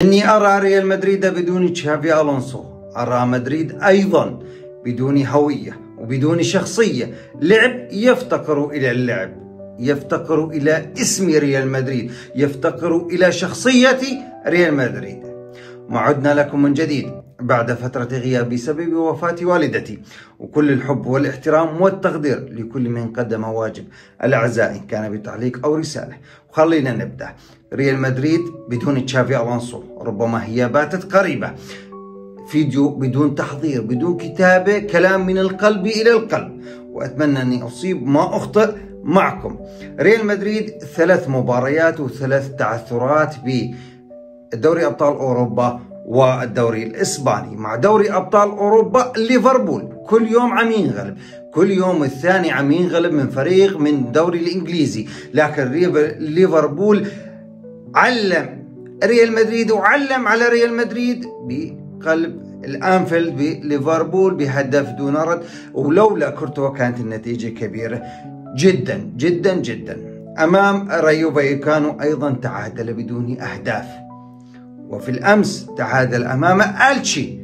إني أرى ريال مدريد بدون تشافي ألونسو، أرى مدريد أيضا بدون هوية وبدون شخصية. لعب يفتقر إلى اللعب، يفتقر إلى اسم ريال مدريد، يفتقر إلى شخصية ريال مدريد. وعدنا لكم من جديد بعد فترة غياب بسبب وفاة والدتي، وكل الحب والاحترام والتقدير لكل من قدم واجب الأعزاء إن كان بتعليق أو رسالة. وخلينا نبدأ. ريال مدريد بدون تشافي ألونسو ربما هي باتت قريبة. فيديو بدون تحضير، بدون كتابة، كلام من القلب إلى القلب، وأتمنى أني أصيب ما أخطئ معكم. ريال مدريد 3 مباريات و3 تعثرات بدوري أبطال أوروبا والدوري الإسباني. مع دوري أبطال أوروبا ليفربول كل يوم عم ينغلب، كل يوم الثاني عم ينغلب من فريق من الدوري الإنجليزي، لكن ليفربول علم ريال مدريد وعلم على ريال مدريد بقلب الأنفيلد بليفربول بهدف دون رد، ولولا كورتوا كانت النتيجة كبيرة جدا جدا جدا. أمام رايو فايكانو أيضا تعادل بدون أهداف، وفي الأمس تعادل أمام ألتشي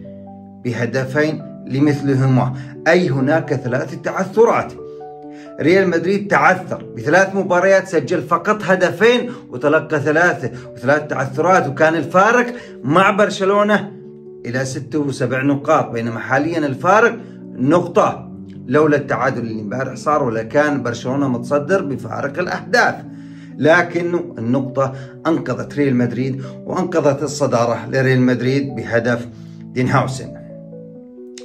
بهدفين لمثلهما، أي هناك 3 تعثرات. ريال مدريد تعثر ب3 مباريات، سجل فقط هدفين وتلقى 3 تعثرات، وكان الفارق مع برشلونة إلى 6 و7 نقاط، بينما حاليا الفارق نقطة. لولا التعادل اللي امبارح صار ولكان برشلونة متصدر بفارق الأهداف، لكن النقطة أنقذت ريال مدريد وأنقذت الصدارة لريال مدريد بهدف دينهاوسن.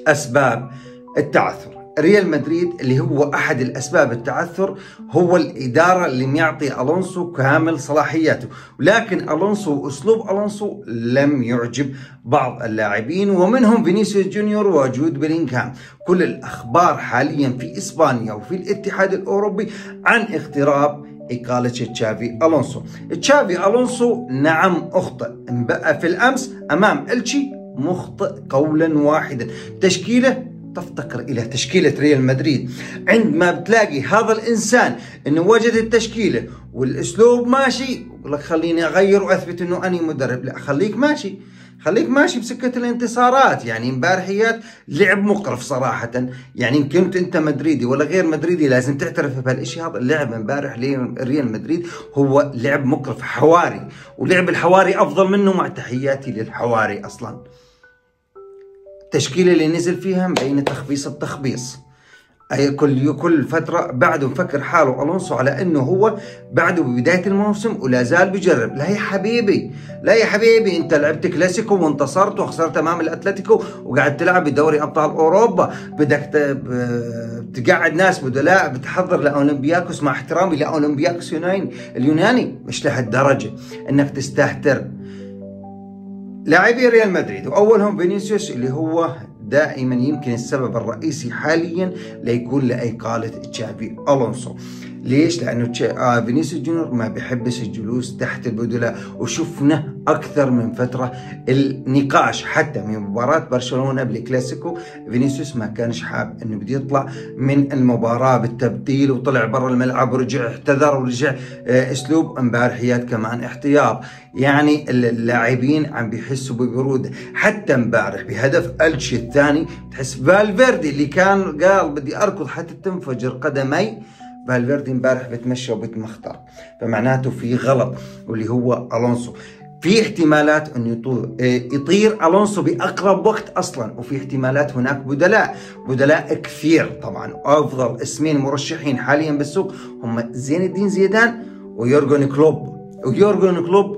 أسباب التعثر ريال مدريد اللي هو أحد الأسباب التعثر هو الإدارة اللي معطي ألونسو كامل صلاحياته، ولكن ألونسو وأسلوب ألونسو لم يعجب بعض اللاعبين ومنهم فينيسيوس جونيور وجود بيلينغهام. كل الأخبار حاليا في إسبانيا وفي الاتحاد الأوروبي عن اقتراب إقالة تشافي ألونسو. تشافي ألونسو نعم أخطأ في الأمس أمام ألتشي، مخطئ قولا واحدا. تشكيلة تفتقر إلى تشكيلة ريال مدريد. عندما بتلاقي هذا الإنسان إنه وجد التشكيلة والأسلوب ماشي، يقول لك خليني أغير وأثبت إنه أنا مدرب. لا، خليك ماشي بسكة الانتصارات. يعني امبارحيات لعب مقرف صراحة. يعني إن كنت أنت مدريدي ولا غير مدريدي لازم تعترف بهالشيء هذا. اللعب امبارح لريال مدريد هو لعب مقرف حواري، ولعب الحواري أفضل منه، مع تحياتي للحواري أصلا. التشكيلة اللي نزل فيها مبينة تخبيص التخبيص. أي كل فترة بعده مفكر حاله ألونسو على أنه هو بعده ببداية الموسم ولا زال بجرب. لا يا حبيبي أنت لعبت كلاسيكو وانتصرت وخسرت أمام الأتلتيكو وقاعد تلعب بدوري أبطال أوروبا، بدك تقعد ناس بدلاء، بتحضر لأولمبياكوس، مع احترامي لأولمبياكوس اليوناني مش لهالدرجة إنك تستهتر. لاعبي ريال مدريد وأولهم فينيسيوس اللي هو دائما يمكن السبب الرئيسي حاليا ليكون لإقالة تشافي ألونسو. ليش؟ لأنه فينيسيوس جونيور ما بيحبش الجلوس تحت البدلاء، وشفنا أكثر من فترة النقاش حتى من مباراة برشلونة بالكلاسيكو. فينيسيوس ما كانش حاب إنه بده يطلع من المباراة بالتبديل، وطلع برا الملعب ورجع اعتذر ورجع أسلوب امبارحيات كمان احتياط. يعني اللاعبين عم بيحسوا ببرودة. حتى امبارح بهدف ألتشي الثاني تحس فالفيردي اللي كان قال بدي أركض حتى تنفجر قدمي، فالفيردي امبارح بتمشى وبتمخطر، فمعناته في غلط واللي هو ألونسو. في احتمالات انه يطير ألونسو بأقرب وقت اصلا، وفي احتمالات هناك بدلاء كثير. طبعا افضل اسمين مرشحين حاليا بالسوق هم زين الدين زيدان ويورغن كلوب.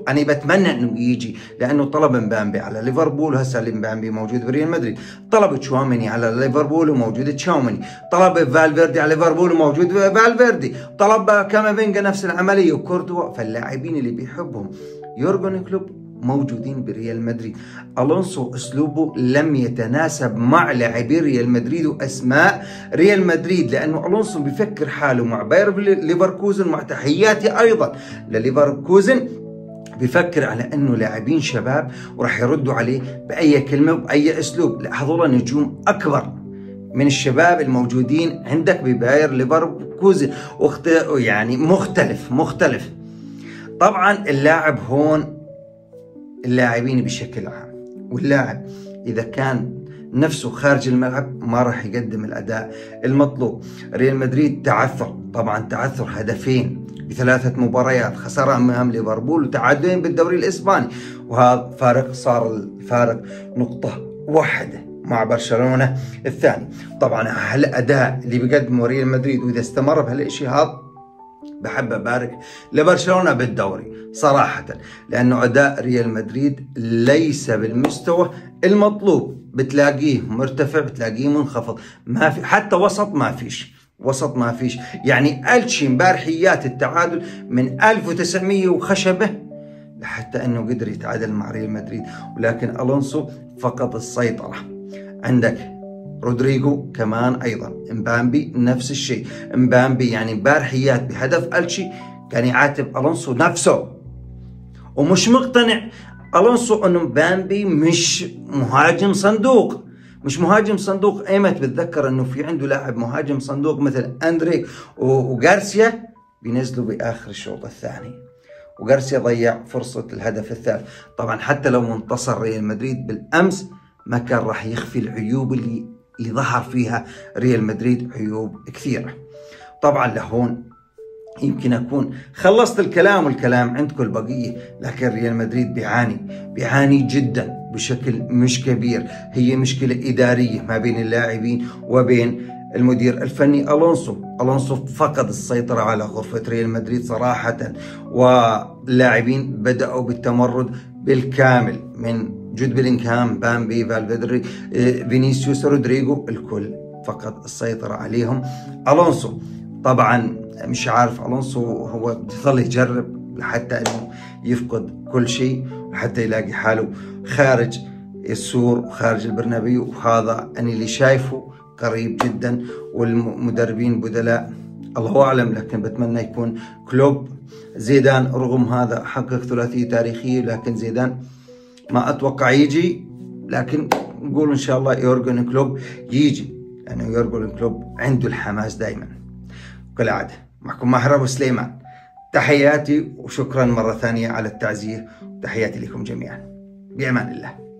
أنا بتمنى إنه يجي، لأنه طلب مبامبي على ليفربول، هسه مبامبي موجود بريال مدريد، طلب تشاوميني على ليفربول وموجود تشاوميني، طلب فالفيردي على ليفربول وموجود فالفيردي، طلب كامافينجا نفس العملية وكورتوا. فاللاعبين اللي بيحبهم يورغن كلوب موجودين بريال مدريد. ألونسو أسلوبه لم يتناسب مع لاعبي ريال مدريد وأسماء ريال مدريد، لأنه ألونسو بيفكر حاله مع باير ليفركوزن، مع تحياتي أيضا لليفركوزن، بيفكر على أنه لاعبين شباب وراح يردوا عليه بأي كلمة وبأي أسلوب. لا، هذول نجوم أكبر من الشباب الموجودين عندك بباير ليفركوزن، يعني مختلف. طبعا اللاعب هون اللاعبين بشكل عام، واللاعب إذا كان نفسه خارج الملعب ما راح يقدم الأداء المطلوب. ريال مدريد تعثر، طبعا تعثر هدفين ب3 مباريات، خسارة أمام ليفربول وتعادلين بالدوري الإسباني، وهذا صار الفارق نقطة واحدة مع برشلونة الثاني. طبعا هالأداء اللي بيقدمه ريال مدريد وإذا استمر بهالشيء هذا بحب أبارك لبرشلونة بالدوري صراحة، لأنه أداء ريال مدريد ليس بالمستوى المطلوب، بتلاقيه مرتفع بتلاقيه منخفض، ما في حتى وسط ما فيش. يعني ألشي امبارحيات التعادل من 1900 وخشبه لحتى أنه قدر يتعادل مع ريال مدريد، ولكن ألونسو فقد السيطرة. عندك رودريجو كمان أيضا، مبامبي نفس الشيء. مبامبي يعني امبارحيات بهدف ألشي كان يعاتب ألونسو نفسه، ومش مقتنع ألونسو أنه مبامبي مش مهاجم صندوق. ايمت بتذكر أنه في عنده لاعب مهاجم صندوق مثل أندريك وغارسيا بينزلوا بآخر الشوط الثاني، وغارسيا ضيع فرصة الهدف الثالث. طبعا حتى لو انتصر ريال مدريد بالأمس ما كان راح يخفي العيوب اللي ظهر فيها ريال مدريد، عيوب كثيرة. طبعا لهون يمكن أكون خلصت الكلام والكلام عندكم البقية، لكن ريال مدريد بيعاني جدا بشكل مش كبير. هي مشكلة إدارية ما بين اللاعبين وبين المدير الفني ألونسو فقد السيطرة على غرفة ريال مدريد صراحة، واللاعبين بدأوا بالتمرد بالكامل، من جود بيلينغهام، بامبي، فالفيردي، فينيسيوس، رودريجو، الكل فقد السيطرة عليهم. ألونسو طبعا مش عارف، ألونسو هو بيظل يجرب لحتى انه يفقد كل شيء، وحتى يلاقي حاله خارج السور وخارج البرنابيو، وهذا أنا اللي شايفه قريب جدا. والمدربين بدلاء الله أعلم، لكن بتمنى يكون كلوب. زيدان رغم هذا حقق ثلاثية تاريخية، لكن زيدان ما أتوقع يجي، لكن نقول إن شاء الله يورجن كلوب يجي، لأنه يورجن كلوب عنده الحماس دائما. كالعادة معكم ماهر أبو سليمان، تحياتي وشكرا مرة ثانية على التعزية، تحياتي لكم جميعا، بأمان الله.